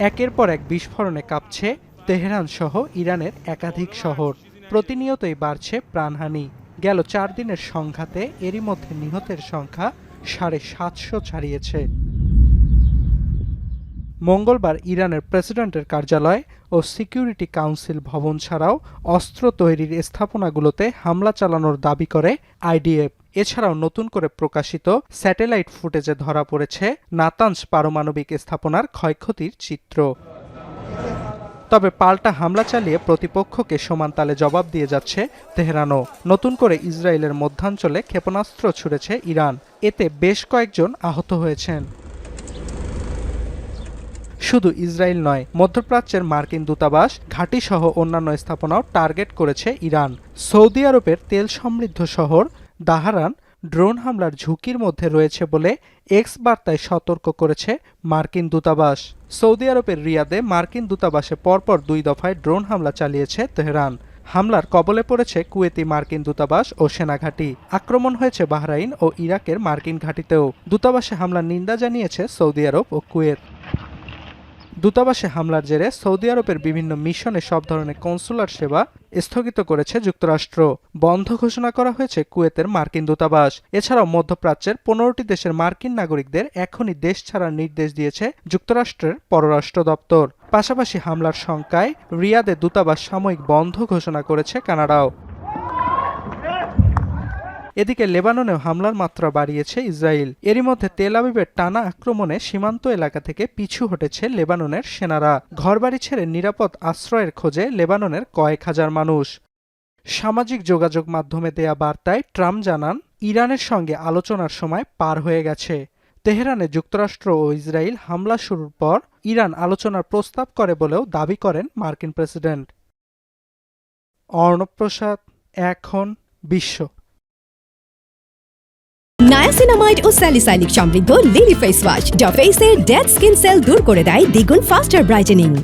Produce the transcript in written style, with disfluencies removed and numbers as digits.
একের পর এক বিস্ফোরণে কাঁপছে তেহরান সহ ইরানের একাধিক শহর। প্রতিনিয়তই বাড়ছে প্রাণহানি। গেল 4 দিনের সংঘাতে এরই মধ্যে নিহতের সংখ্যা 750 ছাড়িয়েছে। মঙ্গলবার ইরানের প্রেসিডেন্টের কার্যালয় ও সিকিউরিটি কাউন্সিল ভবন ছাড়াও অস্ত্র তৈরির স্থাপনাগুলোতে হামলা চালানোর দাবি করে আইডিএফ। এছাড়াও নতুন করে প্রকাশিত স্যাটেলাইট ফুটেজে ধরা পড়েছে নাতানজ পারমাণবিক স্থাপনার ক্ষয়ক্ষতির চিত্র। তবে পাল্টা হামলা চালিয়ে প্রতিপক্ষকে সমান তালে জবাব দিয়ে যাচ্ছে তেহরানও। নতুন করে ইসরায়েলের মধ্যাঞ্চলে ক্ষেপণাস্ত্র ছুড়েছে ইরান। এতে বেশ কয়েকজন আহত হয়েছেন। শুধু ইসরায়েল নয়, মধ্যপ্রাচ্যের মার্কিন দূতাবাস, ঘাঁটিসহ অন্যান্য স্থাপনাও টার্গেট করেছে ইরান। সৌদি আরবের তেল সমৃদ্ধ শহর দাহারান ড্রোন হামলার ঝুঁকির মধ্যে রয়েছে বলে এক্স বার্তায় সতর্ক করেছে মার্কিন দূতাবাস। সৌদি আরবের রিয়াদে মার্কিন দূতাবাসে পরপর 2 দফায় ড্রোন হামলা চালিয়েছে তেহরান। হামলার কবলে পড়েছে কুয়েতি মার্কিন দূতাবাস ও সেনাঘাঁটি। আক্রমণ হয়েছে বাহরাইন ও ইরাকের মার্কিন ঘাঁটিতেও। দূতাবাসে হামলার নিন্দা জানিয়েছে সৌদি আরব ও কুয়েত। দূতাবাসে হামলার জেরে সৌদি আরবের বিভিন্ন মিশনে সব ধরনের কনসুলার সেবা স্থগিত করেছে যুক্তরাষ্ট্র। বন্ধ ঘোষণা করা হয়েছে কুয়েতের মার্কিন দূতাবাস। এছাড়াও মধ্যপ্রাচ্যের 15টি দেশের মার্কিন নাগরিকদের এখনই দেশ ছাড়ার নির্দেশ দিয়েছে যুক্তরাষ্ট্রের পররাষ্ট্র দপ্তর। পাশাপাশি হামলার শঙ্কায় রিয়াদে দূতাবাস সাময়িক বন্ধ ঘোষণা করেছে কানাডাও। এদিকে লেবাননেও হামলার মাত্রা বাড়িয়েছে ইসরায়েল। এরই মধ্যে তেল আবিবের টানা আক্রমণে সীমান্ত এলাকা থেকে পিছু হটেছে লেবাননের সেনারা। ঘরবাড়ি ছেড়ে নিরাপদ আশ্রয়ের খোঁজে লেবাননের কয়েক হাজার মানুষ। সামাজিক যোগাযোগ মাধ্যমে দেয়া বার্তায় ট্রাম্প জানান, ইরানের সঙ্গে আলোচনার সময় পার হয়ে গেছে। তেহরানে যুক্তরাষ্ট্র ও ইসরায়েল হামলা শুরুর পর ইরান আলোচনার প্রস্তাব করে বলেও দাবি করেন মার্কিন প্রেসিডেন্ট। অর্ণব প্রসাদ, এখন বিশ্ব। নায়াসিনামাইড ও স্যালিসাইলিক সমৃদ্ধ লিলি ফেস ওয়াশ যা ফেসের ডেড স্কিন সেল দূর করে দেয় দ্বিগুণ ফাস্টার ব্রাইটেনিং।